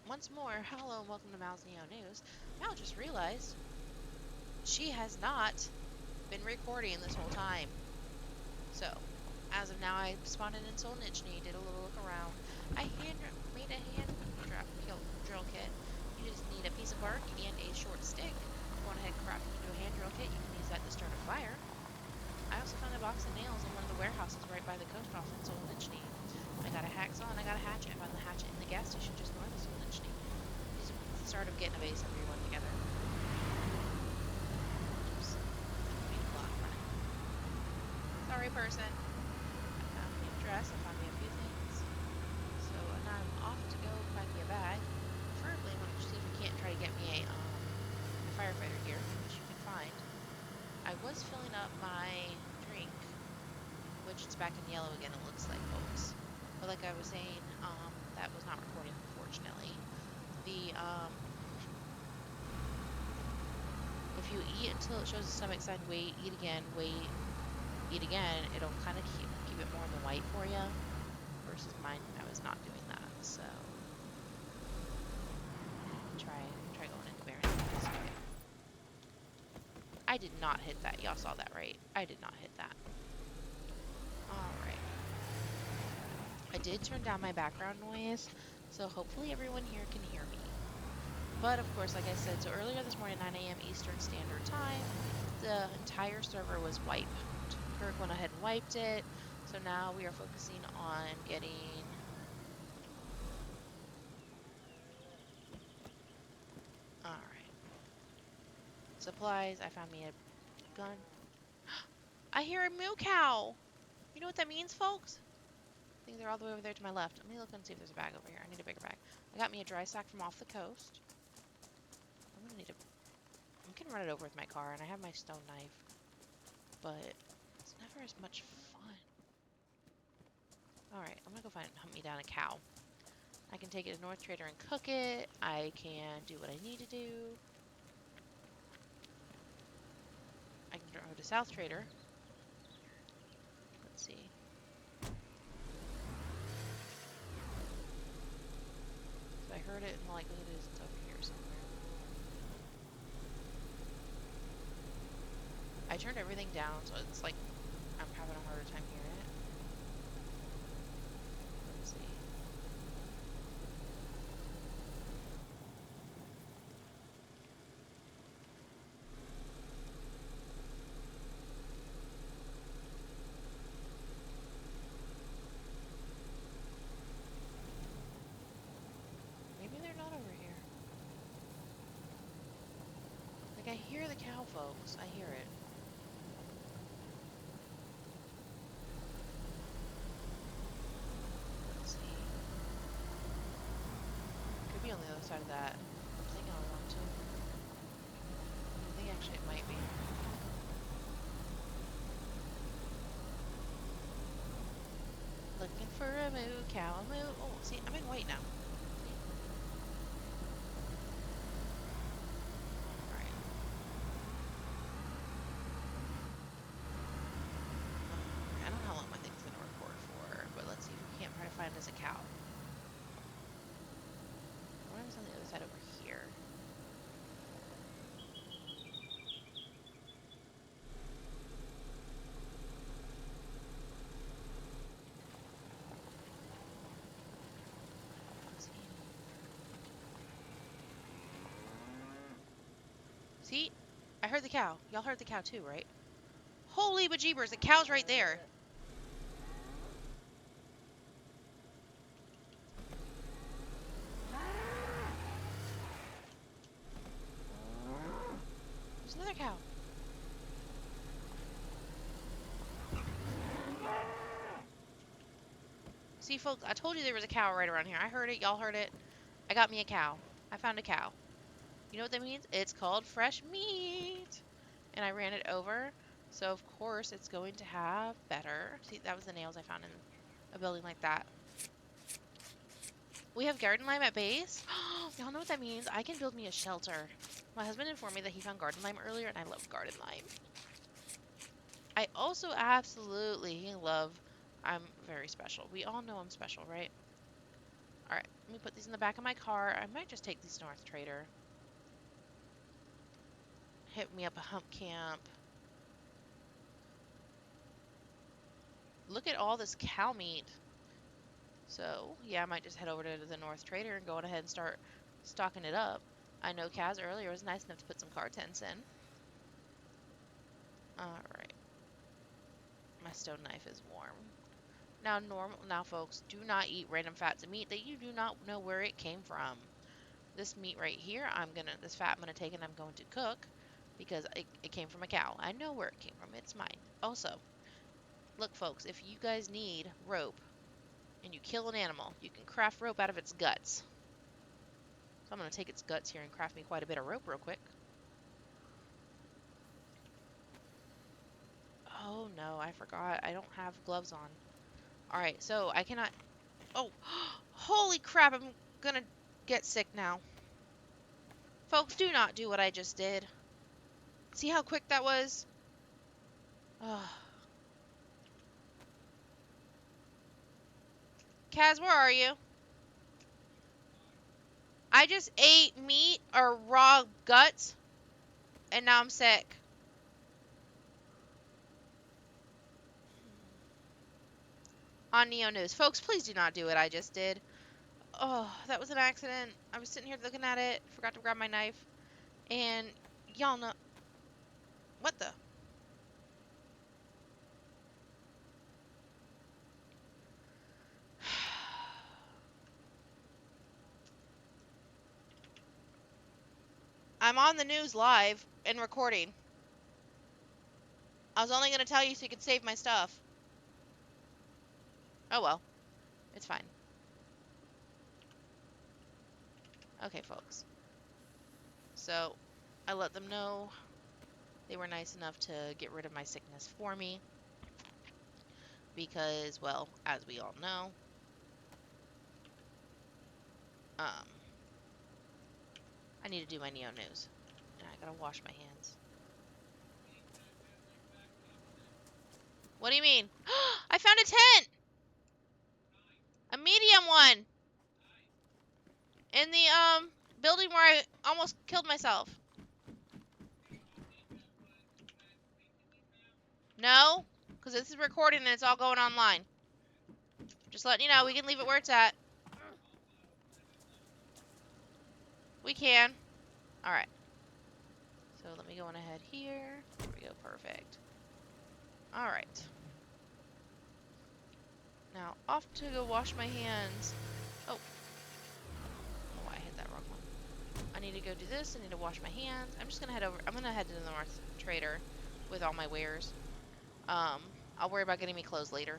Once more, hello and welcome to Mal's Neo News. Mal just realized she has not been recording this whole time. So, as of now, I spotted in Soul Nichny, did a little look around. I made a drill kit. You just need a piece of bark and a short stick. Go ahead and craft it into a hand drill kit. You can use that to start a fire. I also found a box of nails in one of the warehouses right by the coast off in Soul Nichny. I got a hacksaw and I got a hatchet. I found the hatchet in the gas station just north of Soul Nichny. These are the start of getting a base everyone together. Oops. Sorry, person. I found me a dress. I found me a few things. So now I'm off to go find me a bag. Preferably, I want to see if we can't try to get me a firefighter gear, which you can find. I was filling up my drink, which it's back in yellow again, it looks like, folks. But like I was saying, that was not recording, unfortunately. If you eat until it shows the stomach sign, wait, eat again, wait, eat again, it'll kind of keep it more in the white for you. Versus mine, I was not doing that, so try going into Baron. I did not hit that. Y'all saw that, right? I did not hit that. Alright. I did turn down my background noise, so hopefully everyone here can hear me. But of course, like I said, so earlier this morning, 9 a.m. Eastern Standard Time, the entire server was wiped. Kirk went ahead and wiped it, so now we are focusing on getting... Alright. Supplies, I found me a gun. I hear a moo cow! You know what that means, folks? I think they're all the way over there to my left. Let me look and see if there's a bag over here. I need a bigger bag. I got me a dry sack from off the coast. I'm gonna need a... I can run it over with my car, and I have my stone knife. But it's never as much fun. Alright, I'm gonna go hunt me down a cow. I can take it to North Trader and cook it. I can do what I need to do. I can go to South Trader. Let's see. So I heard it, and the likelihood is it's over here somewhere. I turned everything down, so it's like I'm having a harder time hearing it. Let's see. Maybe they're not over here. Like, I hear the cow, folks. I hear it. Let's see. Could be on the other side of that thing I was on, too. I think actually it might be. Looking for a moo cow, a moo. Oh, see, I'm in white now. Alright. I don't know how long my thing's gonna record for, but let's see if we can't try to find us a cow. What is on the other side over here? See? I heard the cow. Y'all heard the cow too, right? Holy bejeebers, the cow's right there. There's another cow. See, folks, I told you there was a cow right around here. I heard it. Y'all heard it. I got me a cow. I found a cow. You know what that means? It's called fresh meat. And I ran it over. So, of course, it's going to have better. See, that was the nails I found in a building like that. We have garden lime at base. Y'all know what that means? I can build me a shelter. My husband informed me that he found garden lime earlier, and I love garden lime. I also absolutely love... I'm very special. We all know I'm special, right? Alright, let me put these in the back of my car. I might just take these North Trader. Hit me up a hump camp. Look at all this cow meat. So, yeah, I might just head over to the North Trader and go on ahead and start stocking it up. I know Kaz earlier was nice enough to put some car tents in. Alright. My stone knife is warm. Now, folks, do not eat random fats of meat that you do not know where it came from. This meat right here, this fat I'm gonna take and I'm going to cook because it came from a cow. I know where it came from. It's mine. Also, look, folks, if you guys need rope and you kill an animal, you can craft rope out of its guts. So I'm gonna take its guts here and craft me quite a bit of rope real quick. Oh no, I forgot. I don't have gloves on. Alright, so I cannot... Oh, holy crap, I'm gonna get sick now. Folks, do not do what I just did. See how quick that was? Ugh. Kaz, where are you? I just ate meat or raw guts, and now I'm sick. On Neo News. Folks, please do not do what I just did. Oh, that was an accident. I was sitting here looking at it, forgot to grab my knife, and y'all know... What the... I'm on the news live and recording. I was only going to tell you so you could save my stuff. Oh well. It's fine. Okay, folks. So, I let them know. They were nice enough to get rid of my sickness for me. Because, well, as we all know, I need to do my Neo News. And I gotta wash my hands. What do you mean? I found a tent! A medium one! In the, building where I almost killed myself. No? Because this is recording and it's all going online. Just letting you know, we can leave it where it's at. We can. Alright. So let me go on ahead here. There we go, perfect. Alright. Now, off to go wash my hands. Oh. Oh, I hit that wrong one. I need to go do this. I need to wash my hands. I'm just gonna head over. I'm gonna head to the North Trader with all my wares. I'll worry about getting me clothes later.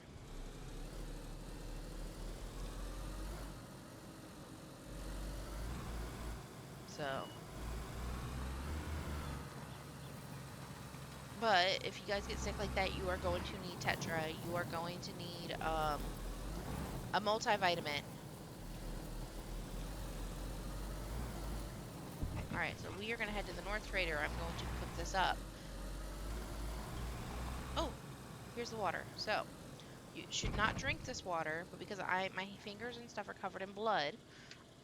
So. But if you guys get sick like that, you are going to need Tetra. You are going to need a multivitamin. Alright, so we are going to head to the North Trader. I'm going to cook this up. Oh, here's the water. So, you should not drink this water, but because my fingers and stuff are covered in blood,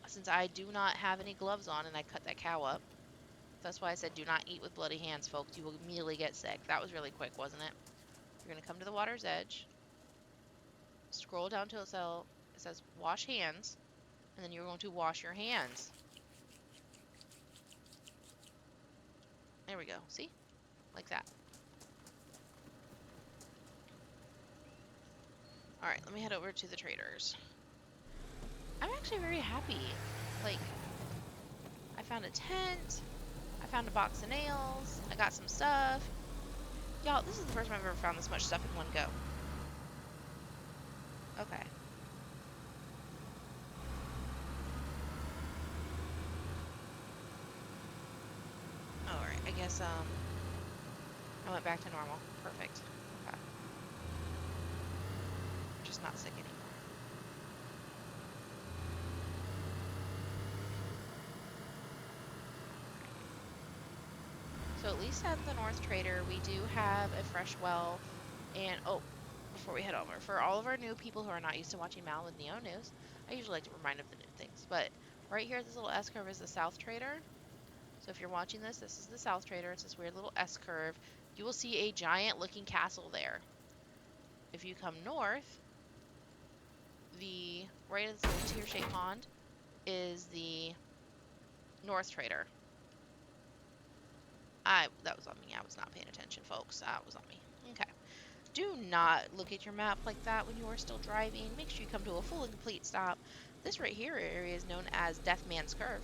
since I do not have any gloves on and I cut that cow up, that's why I said do not eat with bloody hands, folks. You will immediately get sick. That was really quick, wasn't it? You're going to come to the water's edge, scroll down till it says wash hands, and then you're going to wash your hands. There we go. See? Like that. Alright, let me head over to the traders. I'm actually very happy. Like, I found a tent. I found a box of nails. I got some stuff. Y'all, this is the first time I've ever found this much stuff in one go. Okay. Alright, I guess, I went back to normal. Perfect. Okay. Just not sick anymore. So at least at the North Trader, we do have a fresh well. And, oh, before we head over. For all of our new people who are not used to watching Mal with Neo News, I usually like to remind them of the new things. But right here, this little S curve is the South Trader. So if you're watching this, this is the South Trader. It's this weird little S curve. You will see a giant looking castle there. If you come north, the right of this little tear-shaped pond is the North Trader. That was on me. I was not paying attention, folks. That was on me. Okay. Do not look at your map like that when you are still driving. Make sure you come to a full and complete stop. This right here area is known as Death Man's Curve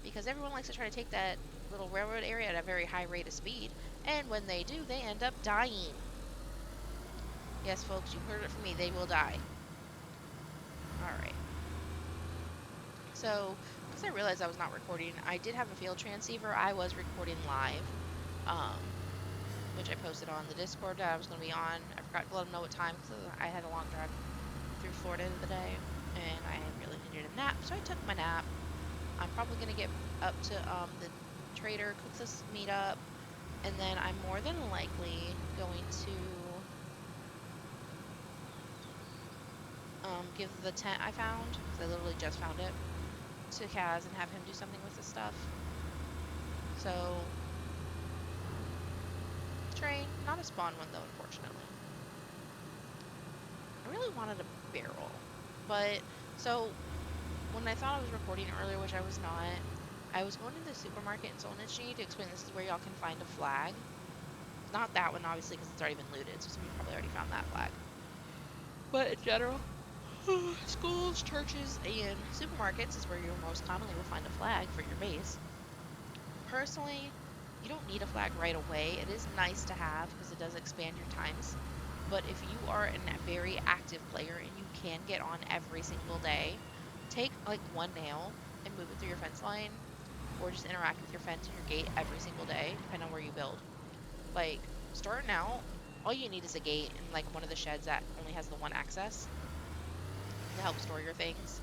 because everyone likes to try to take that little railroad area at a very high rate of speed, and when they do, they end up dying. Yes, folks, you heard it from me. They will die. Alright. So, because I realized I was not recording, I did have a field transceiver. I was recording live, which I posted on the Discord that I was going to be on. I forgot to let them know what time because I had a long drive through Florida today, and I really needed a nap, so I took my nap. I'm probably going to get up to the trader, cook this meat up, and then I'm more than likely going to give the tent I found, because I literally just found it, to Kaz and have him do something with the stuff. So, train, not a spawn one though, unfortunately. I really wanted a barrel, but, so, when I thought I was recording earlier, which I was not, I was going to the supermarket in Solnitschy to explain this is where y'all can find a flag. Not that one, obviously, because it's already been looted, so some of you probably already found that flag. But in general, schools, churches, and supermarkets is where you most commonly will find a flag for your base. Personally, you don't need a flag right away. It is nice to have because it does expand your times. But if you are a very active player and you can get on every single day, take like one nail and move it through your fence line, or just interact with your fence and your gate every single day, depending on where you build. Like, starting out, all you need is a gate and like one of the sheds that only has the one access to help store your things.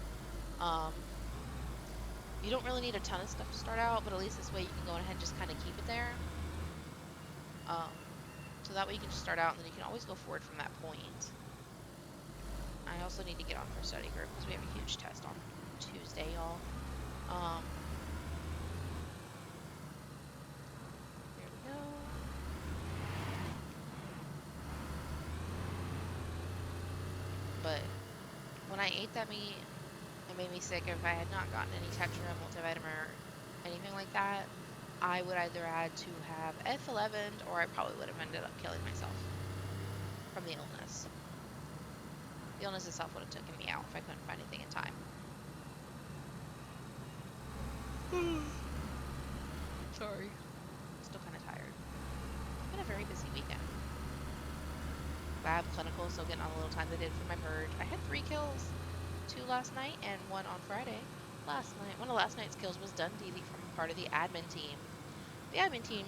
You don't really need a ton of stuff to start out, but at least this way you can go ahead and just kind of keep it there. So that way you can just start out and then you can always go forward from that point. I also need to get on for study group because we have a huge test on Tuesday, y'all. There we go. But when I ate that meat, it made me sick. If I had not gotten any texture or multivitamin or anything like that, I would either had to have F11 or I probably would have ended up killing myself from the illness. The illness itself would have taken me out if I couldn't find anything in time. Sorry. Still kind of tired. It's been a very busy weekend. Lab, clinical, still getting on the little time they did for my purge. I had 3 kills. 2 last night and 1 on Friday. One of last night's kills was done from part of the admin team. The admin team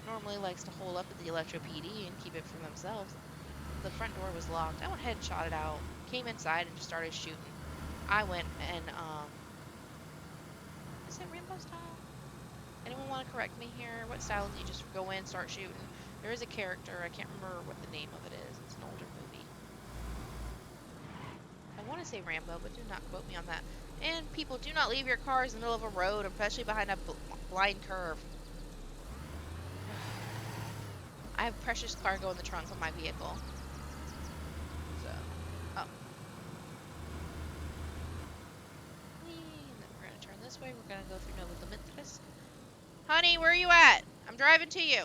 normally likes to hole up at the Electro PD and keep it for themselves. The front door was locked. I went ahead and shot it out. Came inside and just started shooting. I went and, is it Rainbow style? Anyone want to correct me here? What style do you just go in, start shooting? There is a character, I can't remember what the name of it is. It's an older movie. I want to say Rambo, but do not quote me on that. And people, do not leave your cars in the middle of a road, especially behind a blind curve. I have precious cargo in the trunk of my vehicle. So, oh. And then we're going to turn this way. We're going to go through Nova Dimitris. Honey, where are you at? I'm driving to you.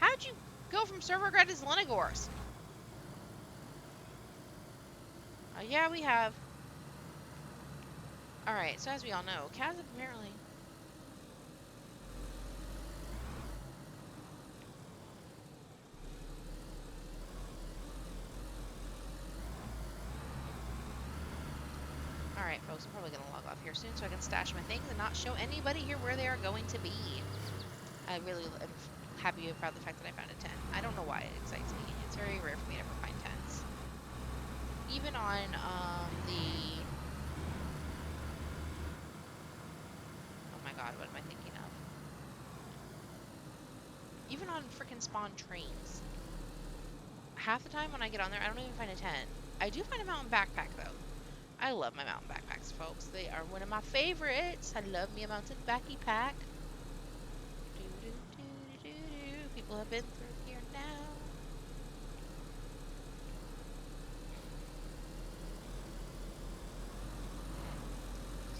How'd you go from Servergrad to Zelenogorsk? Yeah, we have. Alright, so as we all know, Kaz apparently... Alright, folks, I'm probably going to log off here soon so I can stash my things and not show anybody here where they are going to be. I really am happy about the fact that I found a tent. I don't know why it excites me. It's very rare for me to ever find tents. Even on the... Oh my god, what am I thinking of? even on freaking spawn trains. Half the time when I get on there, I don't even find a tent. I do find a mountain backpack though. I love my mountain backpacks, folks. They are one of my favorites. I love me a mountain backy pack. People have been through here now.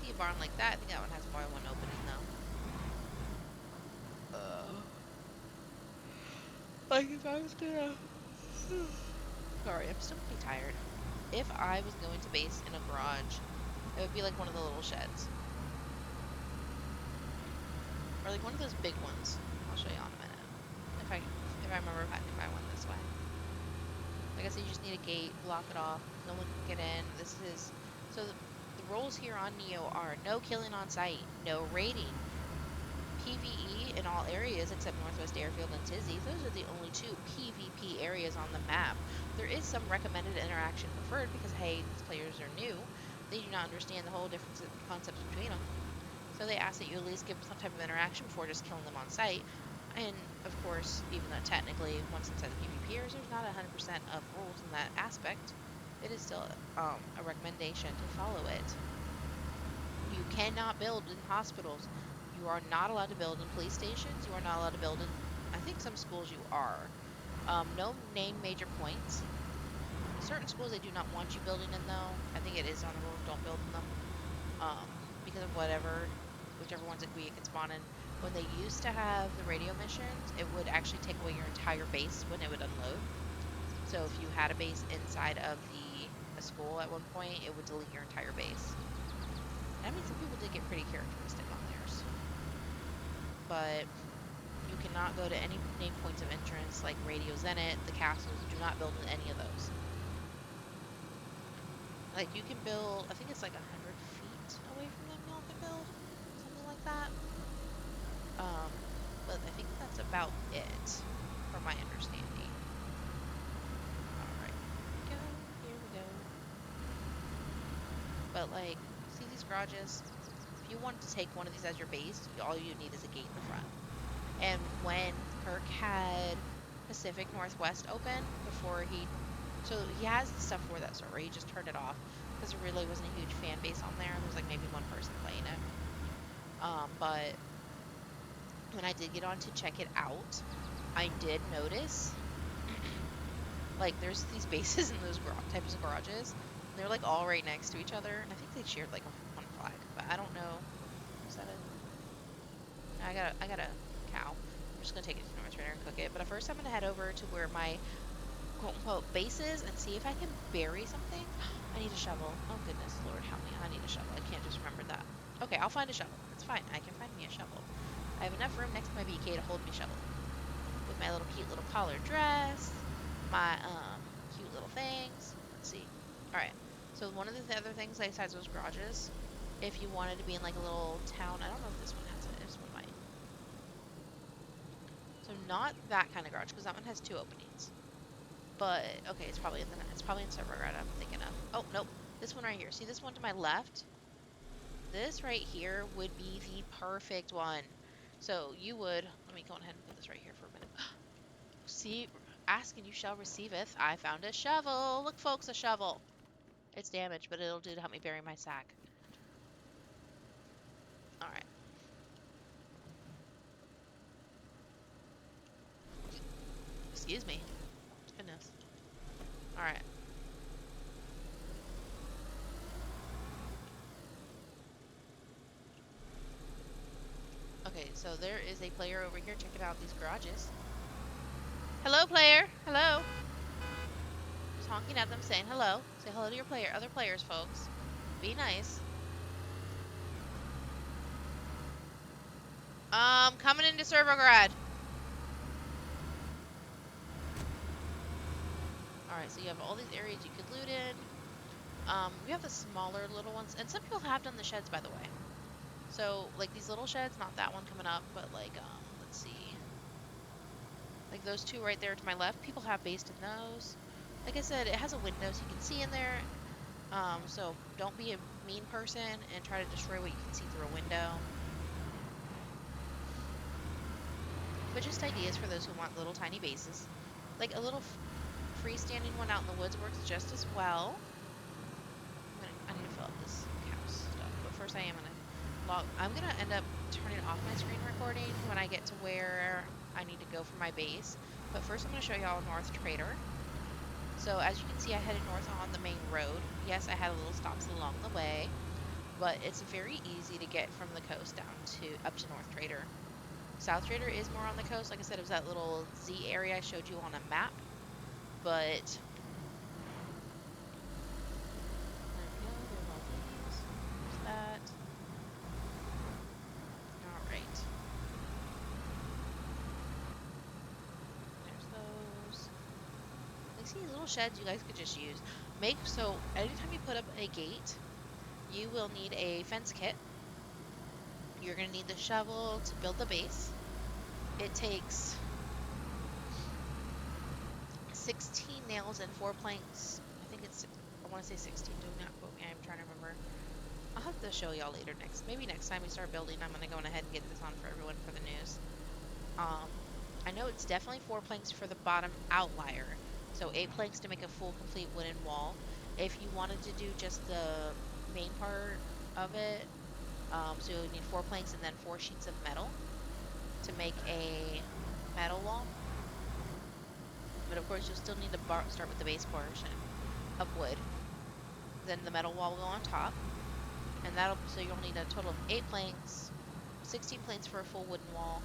See a barn like that? I think that one has more than one opening though. Like if I was gonna. Sorry, I'm still pretty tired. If I was going to base in a garage, it would be like one of the little sheds. Or like one of those big ones. I'll show you in a minute. If I remember if I can buy one this way. Like I said, you just need a gate, block it off, no one can get in. This is so the rules here on Neo are no killing on site, no raiding, PvE in all areas except Northwest Airfield and Tizzy. Those are the only two PvP areas on the map. There is some recommended interaction preferred because hey, these players are new. They do not understand the whole difference in concepts between them. So they ask that you at least give some type of interaction before just killing them on site. And of course, even though technically once inside the PvP areas, there's not 100% of rules in that aspect, it is still a recommendation to follow it. You cannot build in hospitals. You are not allowed to build in police stations. You are not allowed to build in, I think some schools you are. No name major points. Certain schools they do not want you building in though. I think it is on the rules, don't build in them. Because of whichever ones that we can spawn in. When they used to have the radio missions, it would actually take away your entire base when it would unload. So if you had a base inside of a school at one point, it would delete your entire base. I mean, some people did get pretty characteristic on theirs. But you cannot go to any name points of entrance like Radio Zenit, the castles. Do not build in any of those. Like you can build, I think it's like 100 feet away from them y'all can build, something like that. But I think that's about it, from my understanding. Alright, here we go. But like, see these garages? If you wanted to take one of these as your base, all you need is a gate in the front. And when Kirk had Pacific Northwest open, so he has the stuff for that server, he just turned it off, because there really wasn't a huge fan base on there, there was like maybe one person playing it. But when I did get on to check it out, I did notice, like, there's these bases in those types of garages, and they're, like, all right next to each other, and I think they shared, like, one flag, but I don't know. Is that it? I got a cow. I'm just gonna take it to North Trainer and cook it, but at first I'm gonna head over to where my quote-unquote base is and see if I can bury something. I need a shovel. Oh, goodness, Lord, help me. I need a shovel. I can't just remember that. Okay, I'll find a shovel. It's fine. I can find me a shovel. I have enough room next to my BK to hold me shovel. With my little cute little collared dress, my cute little things. Let's see. Alright, so one of the other things besides those garages, if you wanted to be in like a little town, I don't know if this one has it, this one might. So not that kind of garage, because that one has 2 openings. But, okay, it's probably in server guard I'm thinking of. Oh, nope, this one right here. See this one to my left? This right here would be the perfect one. So you would, let me go ahead and put this right here for a minute. See, ask and you shall receiveth. I found a shovel. Look, folks, a shovel. It's damaged, but it'll do to help me bury my sack. All right. Excuse me. Goodness. All right. Okay, so there is a player over here checking out these garages. Hello, player. Hello. Just honking at them, saying hello. Say hello to your other players, folks. Be nice. Coming into Servograd. Alright, so you have all these areas you could loot in. We have the smaller little ones, and some people have done the sheds, by the way. So, like these little sheds, not that one coming up, but like, let's see. Like those 2 right there to my left, people have based in those. Like I said, it has a window so you can see in there. So don't be a mean person and try to destroy what you can see through a window. but just ideas for those who want little tiny bases. Like a little freestanding one out in the woods works just as well. I need to fill up this cow stuff, but first I am gonna I'm gonna end up turning off my screen recording when I get to where I need to go for my base. But first I'm gonna show y'all North Trader. So as you can see, I headed north on the main road. Yes, I had a little stops along the way, but it's very easy to get from the coast down to up to North Trader. South Trader is more on the coast. Like I said, it was that little Z area I showed you on a map, but there we go. There's all these. There's that. All right. There's those. Like, see these little sheds you guys could just use. So anytime you put up a gate, you will need a fence kit. You're going to need the shovel to build the base. It takes 16 nails and 4 planks. I want to say 16. Do not quote me. I'm trying to remember. I'll have to show y'all later maybe next time we start building, I'm going to go ahead and get this on for everyone for the news. I know it's definitely 4 planks for the bottom outlier. So 8 planks to make a full complete wooden wall. If you wanted to do just the main part of it, so you'll need 4 planks and then 4 sheets of metal to make a metal wall. But of course you'll still need to start with the base portion of wood. Then the metal wall will go on top. And so you'll need a total of 8 planks, 16 planks for a full wooden wall,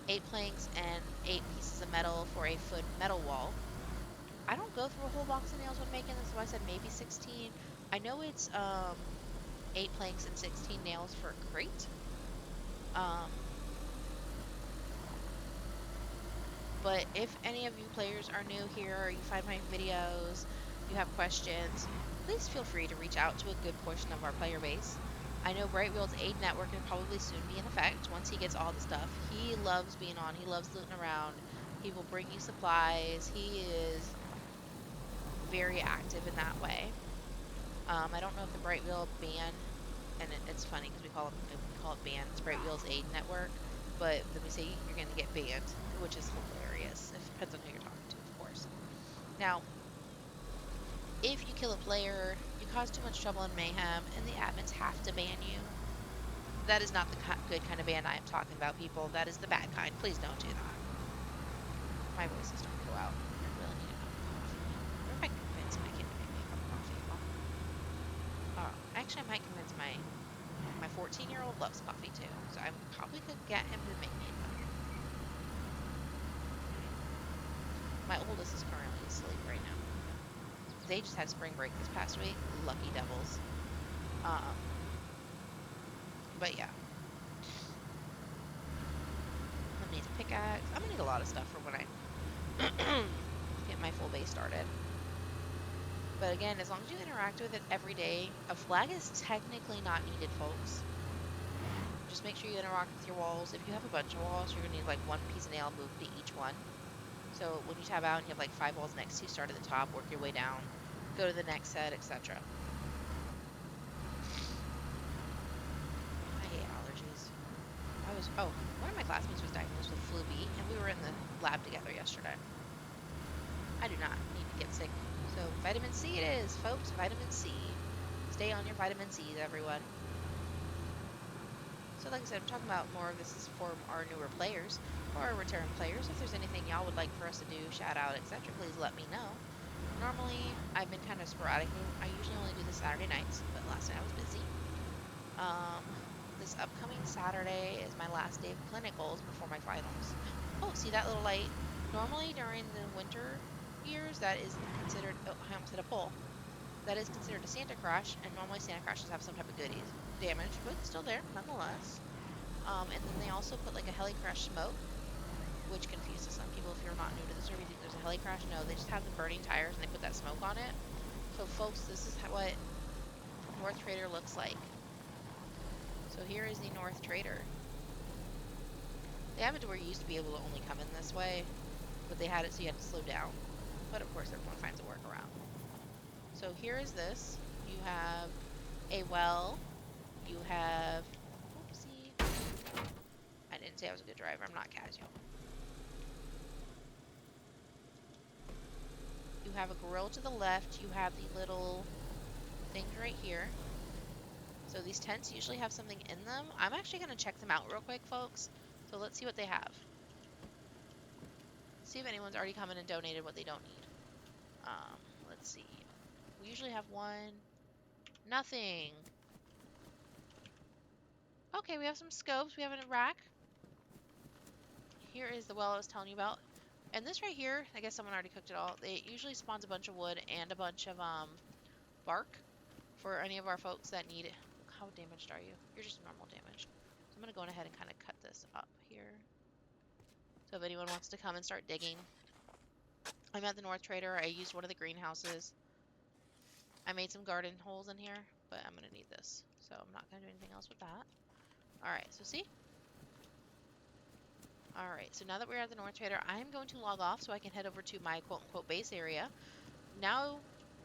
8 planks and 8 pieces of metal for a foot metal wall. I don't go through a whole box of nails when making this, so I said maybe 16. I know it's 8 planks and 16 nails for a crate. But if any of you players are new here or you find my videos, you have questions, please feel free to reach out to a good portion of our player base. I know Brightwheel's aid network will probably soon be in effect once he gets all the stuff. He loves being on. He loves looting around. He will bring you supplies. He is very active in that way. I don't know if the Brightwheel ban, and it's funny because we call it ban. It's Brightwheel's aid network, but let me say you're going to get banned, which is hilarious. It depends on who you're talking to, of course. Now, if you kill a player, you cause too much trouble and mayhem, and the admins have to ban you. That is not the good kind of ban I am talking about, people. That is the bad kind. Please don't do that. My voice is starting to go out. I really need a cup of coffee. What if I convince my kid to make me a cup of coffee? Actually, I might convince my 14-year-old loves coffee too, so I probably could get him to make me a cup. My oldest is currently asleep right now. They just had spring break this past week. Lucky devils. But yeah. I'm gonna need a pickaxe. I'm gonna need a lot of stuff for when I get my full base started. But again, as long as you interact with it every day, a flag is technically not needed, folks. Just make sure you interact with your walls. If you have a bunch of walls, you're gonna need like 1 piece of nail moved to each one. So when you tab out and you have like 5 walls next to you, start at the top, work your way down, go to the next set, etc. I hate allergies. One of my classmates was diagnosed with flu B, and we were in the lab together yesterday. I do not need to get sick. So vitamin C it is, folks, vitamin C. Stay on your vitamin C's, everyone. So like I said, I'm talking about more of this is for our newer players or our return players. If there's anything y'all would like for us to do, shout out, etc., please let me know. Normally, I've been kind of sporadic. I usually only do the Saturday nights, but last night I was busy. This upcoming Saturday is my last day of clinicals before my finals. Oh, see that little light? Normally during the winter years, that is considered, I almost hit a pole. That is considered a Santa Crush, and normally Santa Crushes have some type of goodies. Damaged, but still there, nonetheless. And then they also put like a heli crash smoke, which confuses some people if you're not new to this or you think there's a heli crash. No, they just have the burning tires and they put that smoke on it. So folks, this is what North Trader looks like. So here is the North Trader. They have it to where you used to be able to only come in this way, but they had it so you had to slow down. But of course everyone finds a workaround. So here is this. You have a well. You have, oopsie, I didn't wouldn't say I was a good driver. I'm not casual. You have a grill to the left. You have the little things right here. So these tents usually have something in them. I'm actually going to check them out real quick, folks. So let's see what they have. See if anyone's already come in and donated what they don't need. Let's see. We usually have one. Nothing. Okay, we have some scopes. We have a rack. Here is the well I was telling you about. And this right here, I guess someone already cooked it all. It usually spawns a bunch of wood and a bunch of bark for any of our folks that need it. How damaged are you? You're just normal damage. So I'm going to go ahead and kind of cut this up here. So if anyone wants to come and start digging. I'm at the North Trader. I used one of the greenhouses. I made some garden holes in here, but I'm going to need this. So I'm not going to do anything else with that. Alright, so see? Alright, so now that we're at the North Trader, I'm going to log off so I can head over to my quote-unquote base area. Now,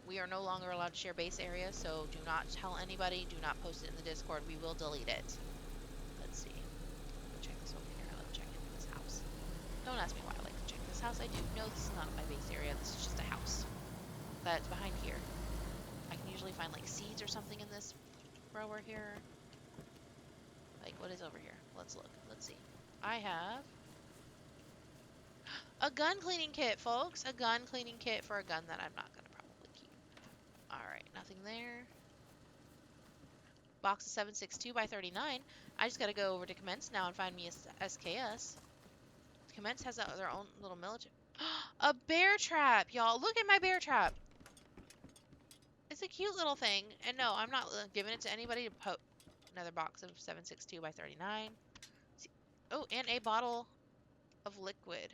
we are no longer allowed to share base area, so do not tell anybody. Do not post it in the Discord. We will delete it. Let's see. Check this over here. Let's check into this house. Don't ask me why I like to check this house. I do know this is not my base area. This is just a house that's behind here. I can usually find like seeds or something in this grower here. Like, what is over here? Let's look. Let's see. I have a gun cleaning kit, folks. A gun cleaning kit for a gun that I'm not going to probably keep. Alright, nothing there. Box of 7.62 by 39. I just got to go over to Commence now and find me a SKS. Commence has their own little military. A bear trap, y'all. Look at my bear trap. It's a cute little thing. And no, I'm not giving it to anybody to put. Another box of 7.62 by 39. Oh, and a bottle of liquid.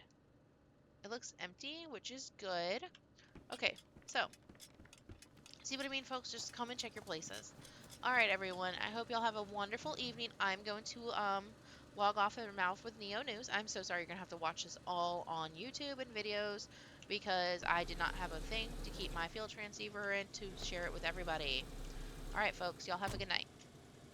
It looks empty, which is good. Okay, so see what I mean, folks? Just come and check your places. All right, everyone. I hope y'all have a wonderful evening. I'm going to log off and mouth with Neo News. I'm so sorry you're gonna have to watch this all on YouTube and videos because I did not have a thing to keep my field transceiver in to share it with everybody. All right, folks. Y'all have a good night.